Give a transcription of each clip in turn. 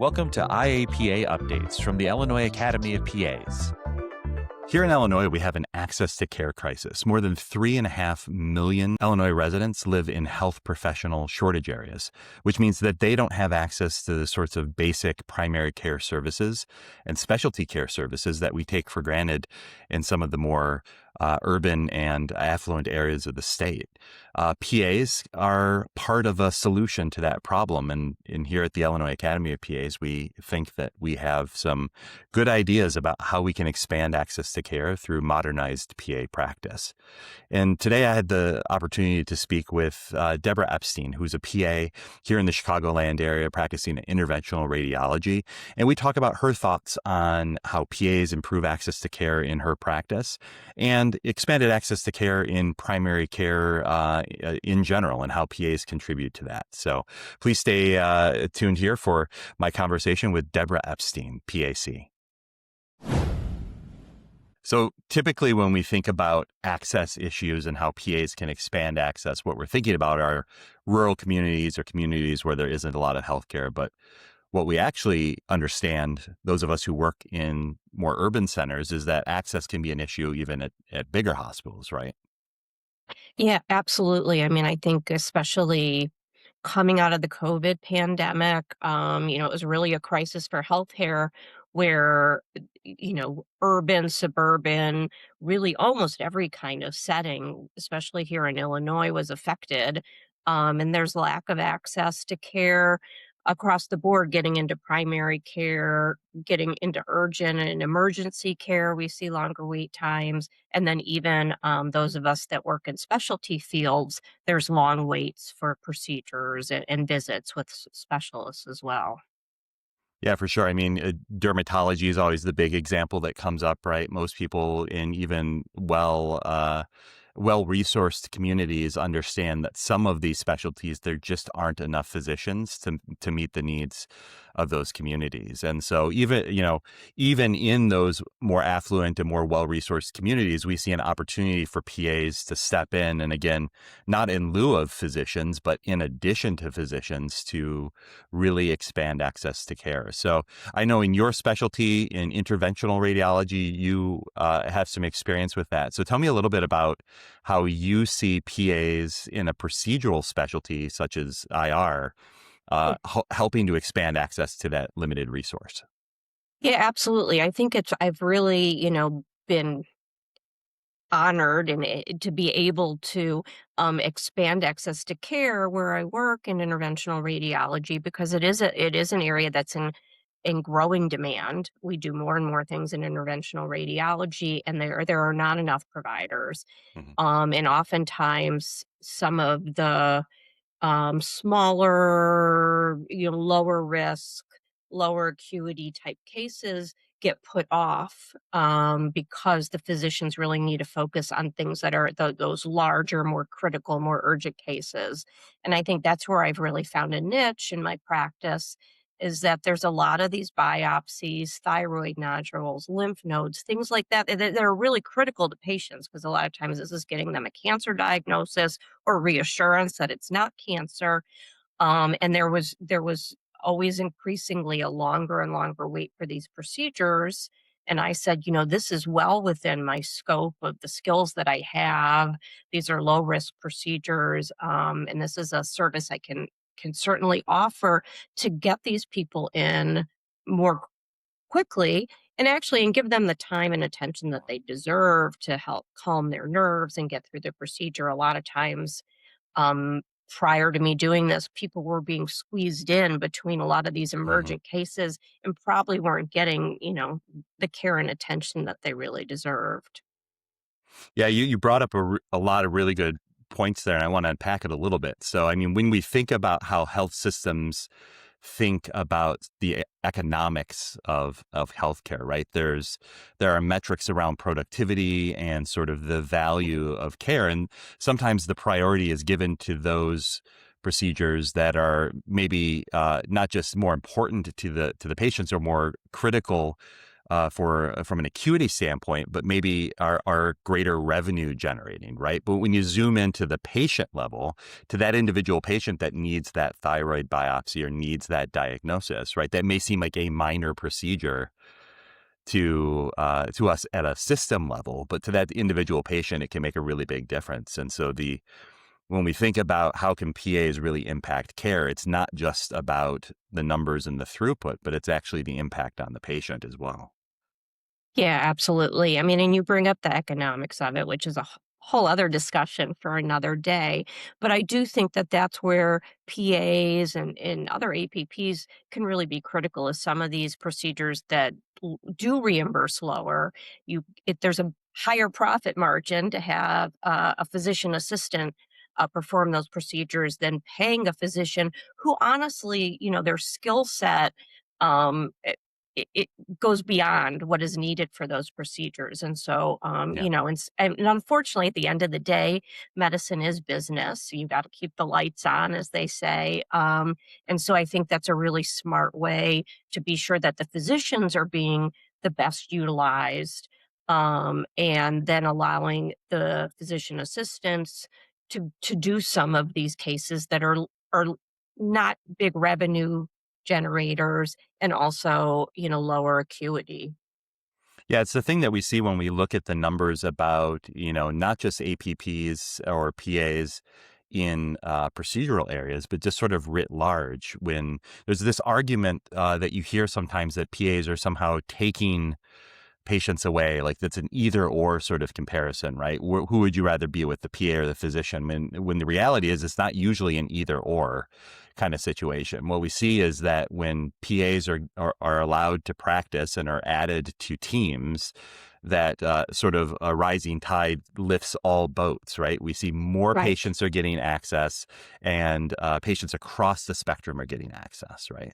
Welcome to IAPA updates from the Illinois Academy of PAs. Here in Illinois, we have an access to care crisis. More than 3.5 million Illinois residents live in health professional shortage areas, which means that they don't have access to the sorts of basic primary care services and specialty care services that we take for granted in some of the more urban and affluent areas of the state. PAs are part of a solution to that problem. And here at the Illinois Academy of PAs, we think that we have some good ideas about how we can expand access to care through modernized PA practice. And today I had the opportunity to speak with Deborah Epstein, who's a PA here in the Chicagoland area practicing interventional radiology. And we talk about her thoughts on how PAs improve access to care in her practice and expanded access to care in primary care in general and how PAs contribute to that. So please stay tuned here for my conversation with Deborah Epstein, PAC. So typically when we think about access issues and how PAs can expand access, what we're thinking about are rural communities or communities where there isn't a lot of healthcare. But what we actually understand, those of us who work in more urban centers, is that access can be an issue even at bigger hospitals, right? Yeah, absolutely. I mean, I think especially coming out of the COVID pandemic, it was really a crisis for healthcare where, urban, suburban, really almost every kind of setting, especially here in Illinois, was affected. And there's lack of access to care across the board, getting into primary care, getting into urgent and emergency care. We see longer wait times. And then even those of us that work in specialty fields, there's long waits for procedures and visits with specialists as well. Yeah, for sure. I mean, dermatology is always the big example that comes up, right? Most people in even well-resourced communities understand that some of these specialties, there just aren't enough physicians to meet the needs of those communities. And so even in those more affluent and more well-resourced communities, we see an opportunity for PAs to step in. And again, not in lieu of physicians, but in addition to physicians to really expand access to care. So I know in your specialty in interventional radiology, you have some experience with that. So tell me a little bit about how you see PAs in a procedural specialty such as IR helping to expand access to that limited resource. Yeah, absolutely. I think I've really, been honored and to be able to expand access to care where I work in interventional radiology because it is an area that's in growing demand. We do more and more things in interventional radiology, and there are not enough providers. Mhm. And oftentimes, some of the smaller, lower risk, lower acuity type cases get put off because the physicians really need to focus on things that are those larger, more critical, more urgent cases. And I think that's where I've really found a niche in my practice is that there's a lot of these biopsies, thyroid nodules, lymph nodes, things like that are really critical to patients because a lot of times this is getting them a cancer diagnosis or reassurance that it's not cancer. And there was always increasingly a longer and longer wait for these procedures. And I said, this is well within my scope of the skills that I have. These are low risk procedures, and this is a service I can certainly offer to get these people in more quickly and give them the time and attention that they deserve to help calm their nerves and get through the procedure. A lot of times, um, prior to me doing this, people were being squeezed in between a lot of these Mhm. emergent cases and probably weren't getting, the care and attention that they really deserved. Yeah, you brought up a lot of really good points there, and I want to unpack it a little bit. So, I mean, when we think about how health systems think about the economics of healthcare, right? There are metrics around productivity and sort of the value of care, and sometimes the priority is given to those procedures that are maybe not just more important to the patients or more critical from an acuity standpoint, but maybe are greater revenue generating, right? But when you zoom into the patient level, to that individual patient that needs that thyroid biopsy or needs that diagnosis, right? That may seem like a minor procedure to us at a system level, but to that individual patient, it can make a really big difference. And so when we think about how can PAs really impact care, it's not just about the numbers and the throughput, but it's actually the impact on the patient as well. Yeah, absolutely. I mean, and you bring up the economics of it, which is a whole other discussion for another day. But I do think that that's where PAs and other APPs can really be critical. Is some of these procedures that do reimburse lower, there's a higher profit margin to have a physician assistant perform those procedures than paying a physician who honestly, their skill set. Um, it goes beyond what is needed for those procedures. And so, Yeah. and unfortunately, at the end of the day, medicine is business. You got to keep the lights on, as they say. And so I think that's a really smart way to be sure that the physicians are being the best utilized, and then allowing the physician assistants to do some of these cases that are not big revenue generators and also, lower acuity. Yeah, it's the thing that we see when we look at the numbers about, not just APPs or PAs in procedural areas, but just sort of writ large. When there's this argument that you hear sometimes that PAs are somehow taking patients away, like that's an either or sort of comparison, right? Who would you rather be with, the PA or the physician? When the reality is it's not usually an either or kind of situation. What we see is that when PAs are allowed to practice and are added to teams, that sort of a rising tide lifts all boats, right? We see more Right. patients are getting access, and patients across the spectrum are getting access, right?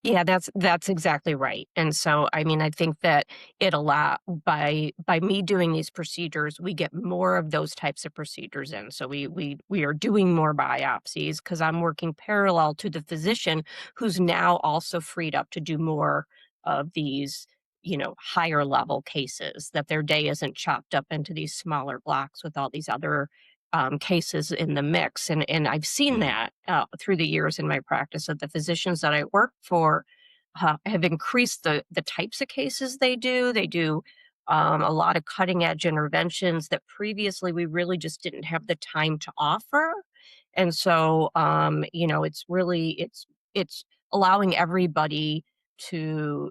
Yeah, that's exactly right. And so, I mean, I think that it allow by me doing these procedures, we get more of those types of procedures in. So we are doing more biopsies because I'm working parallel to the physician who's now also freed up to do more of these, higher level cases, that their day isn't chopped up into these smaller blocks with all these other cases in the mix. And I've seen Mm. that through the years in my practice, that the physicians that I work for have increased the types of cases they do. They do a lot of cutting edge interventions that previously we really just didn't have the time to offer. And so, it's allowing everybody to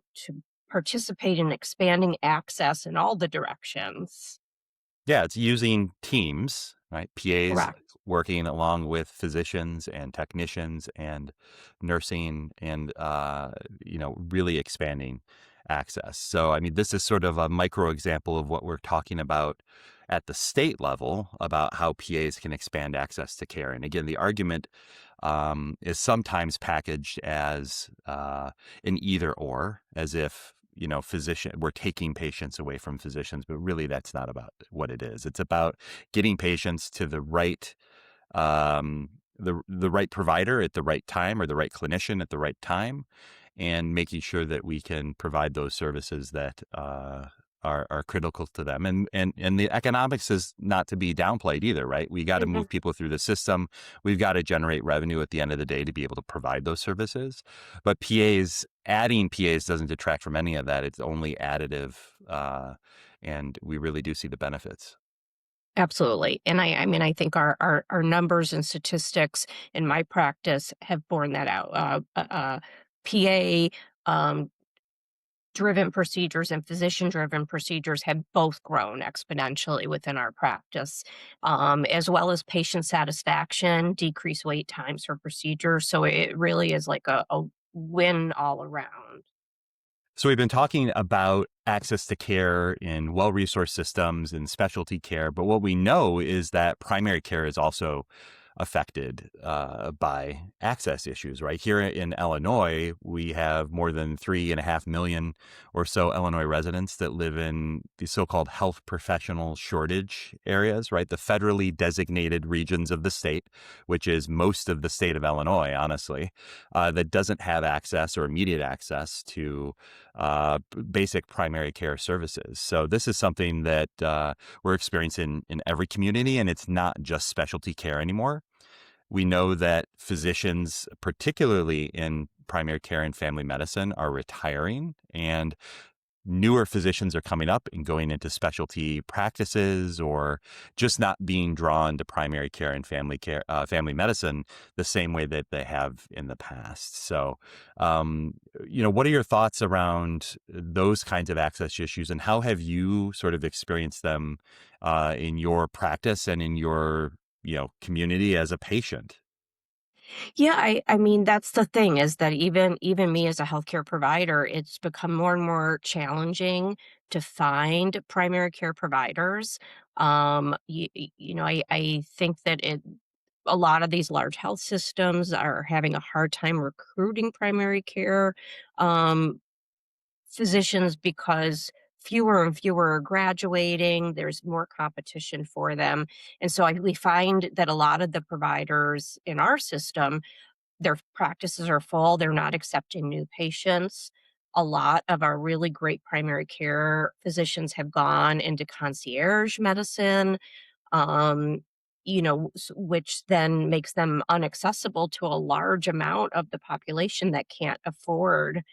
participate in expanding access in all the directions. Yeah, it's using teams, right? PAs Correct. working along with physicians and technicians and nursing and, really expanding access. So, I mean, this is sort of a micro example of what we're talking about at the state level about how PAs can expand access to care. And again, the argument is sometimes packaged as an either or, as if we're taking patients away from physicians, but really that's not about what it is. It's about getting patients to um, the right provider at the right time, or the right clinician at the right time, and making sure that we can provide those services that are critical to them. And the economics is not to be downplayed either, right? We got to Mhm. move people through the system. We've got to generate revenue at the end of the day to be able to provide those services. But adding PAs doesn't detract from any of that. It's only additive, and we really do see the benefits. Absolutely. And I mean, I think our numbers and statistics in my practice have borne that out. PA um, driven procedures and physician driven procedures have both grown exponentially within our practice, as well as patient satisfaction, decreased wait times for procedures. So it really is like a win all around. So we've been talking about access to care in well-resourced systems and specialty care, but what we know is that primary care is also affected by access issues, right? Here in Illinois, we have more than 3.5 million or so Illinois residents that live in the so-called health professional shortage areas, right? The federally designated regions of the state, which is most of the state of Illinois, honestly, that doesn't have access or immediate access to basic primary care services. So this is something that we're experiencing in every community, and it's not just specialty care anymore. We know that physicians, particularly in primary care and family medicine, are retiring, and newer physicians are coming up and going into specialty practices or just not being drawn to primary care and family medicine the same way that they have in the past. So, what are your thoughts around those kinds of access issues, and how have you sort of experienced them in your practice and in your, community as a patient? Yeah, I mean, that's the thing is that even me as a healthcare provider, it's become more and more challenging to find primary care providers. I think that a lot of these large health systems are having a hard time recruiting primary care um, physicians because fewer and fewer are graduating. There's more competition for them, and so we find that a lot of the providers in our system, their practices are full, they're not accepting new patients. A lot of our really great primary care physicians have gone into concierge medicine, um, which then makes them unaccessible to a large amount of the population that can't afford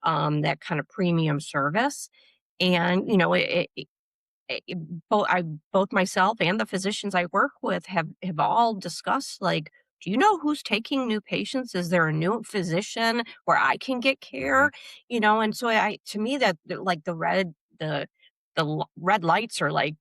that kind of premium service. And, it both myself and the physicians I work with have all discussed, like, "Do you know who's taking new patients? Is there a new physician where I can get Mhm. care?" And so to me, like, red lights are, like,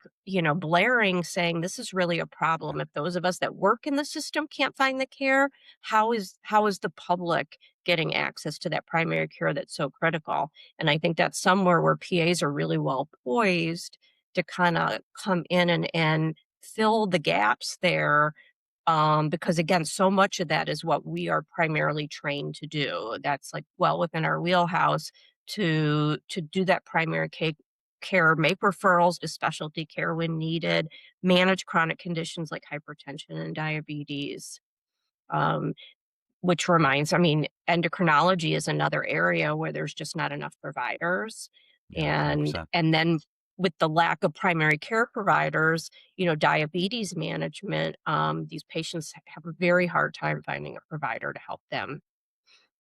blaring, saying this is really a Yeah. problem. If those of us that work in the system can't find the care, how is the public getting access to that primary care that's so critical? And I think that's somewhere where PAs are really well poised to kinda come in and fill the gaps there, because again, so much of that is what we are primarily trained to do. That's, like, well within our wheelhouse to do that primary care, make referrals to specialty care when needed, manage chronic conditions like hypertension and diabetes. Um, which reminds I mean, endocrinology is another area where there's just not enough providers, Yeah, and 100%. with the lack of primary care providers, diabetes management, these patients have a very hard time finding a provider to help them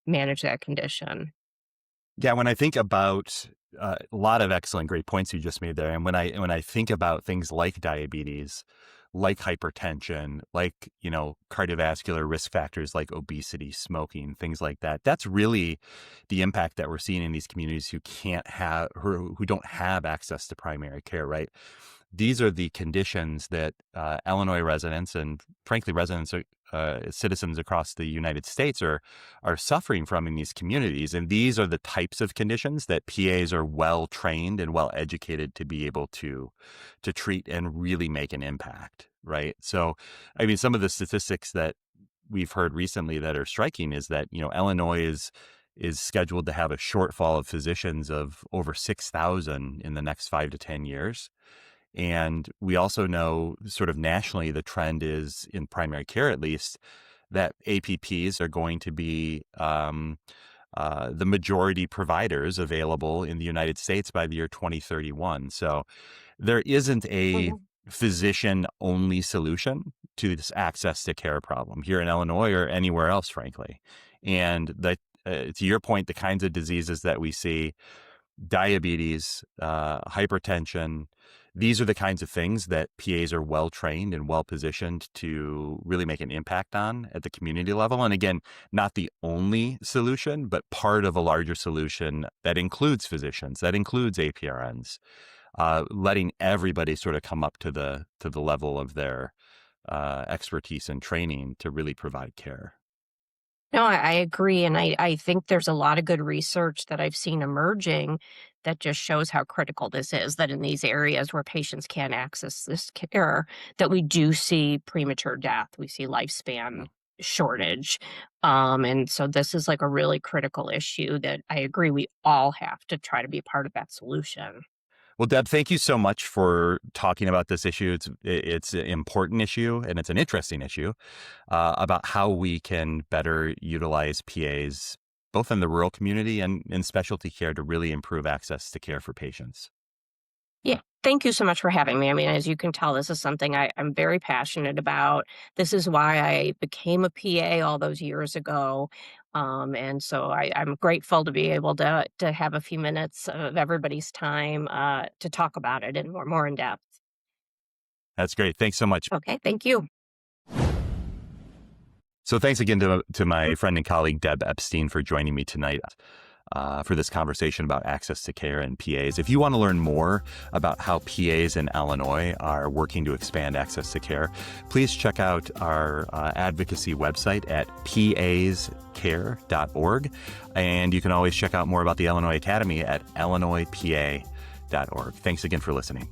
manage that condition. Yeah, when I think about a lot of excellent, great points you just made there, and when I think about things like diabetes, like hypertension, like cardiovascular risk factors like obesity, smoking, things like that, that's really the impact that we're seeing in these communities who don't have access to primary care. Right? These are the conditions that Illinois residents and frankly residents, citizens across the United States are suffering from in these communities. And these are the types of conditions that PAs are well trained and well educated to be able to treat and really make an impact, right? So, I mean, some of the statistics that we've heard recently that are striking is that, Illinois is scheduled to have a shortfall of physicians of over 6,000 in the next 5 to 10 years. And we also know sort of nationally, the trend is in primary care, at least, that APPs are going to be the majority providers available in the United States by the year 2031. So there isn't a Mhm. physician only solution to this access to care problem here in Illinois or anywhere else, frankly. And to your point, the kinds of diseases that we see, diabetes, hypertension. These are the kinds of things that PAs are well trained and well positioned to really make an impact on at the community level. And again, not the only solution, but part of a larger solution that includes physicians, that includes APRNs, letting everybody sort of come up to the level of their expertise and training to really provide care. No, I agree, and I think there's a lot of good research that I've seen emerging that just shows how critical this is, that in these areas where patients can't access this care, that we do see premature death, we see lifespan shortage. And so this is like a really critical issue that I agree we all have to try to be part of that solution. Well, Deb, thank you so much for talking about this issue. It's an important issue and it's an interesting issue about how we can better utilize PAs both in the rural community and in specialty care to really improve access to care for patients. Yeah. Thank you so much for having me. I mean, as you can tell, this is something I'm very passionate about. This is why I became a PA all those years ago. And so I'm grateful to be able to have a few minutes of everybody's time to talk about it in more in depth. That's great. Thanks so much. Okay, thank you. So thanks again to my friend and colleague, Deb Epstein, for joining me tonight for this conversation about access to care and PAs. If you want to learn more about how PAs in Illinois are working to expand access to care, please check out our advocacy website at pascare.org. And you can always check out more about the Illinois Academy at illinoispa.org. Thanks again for listening.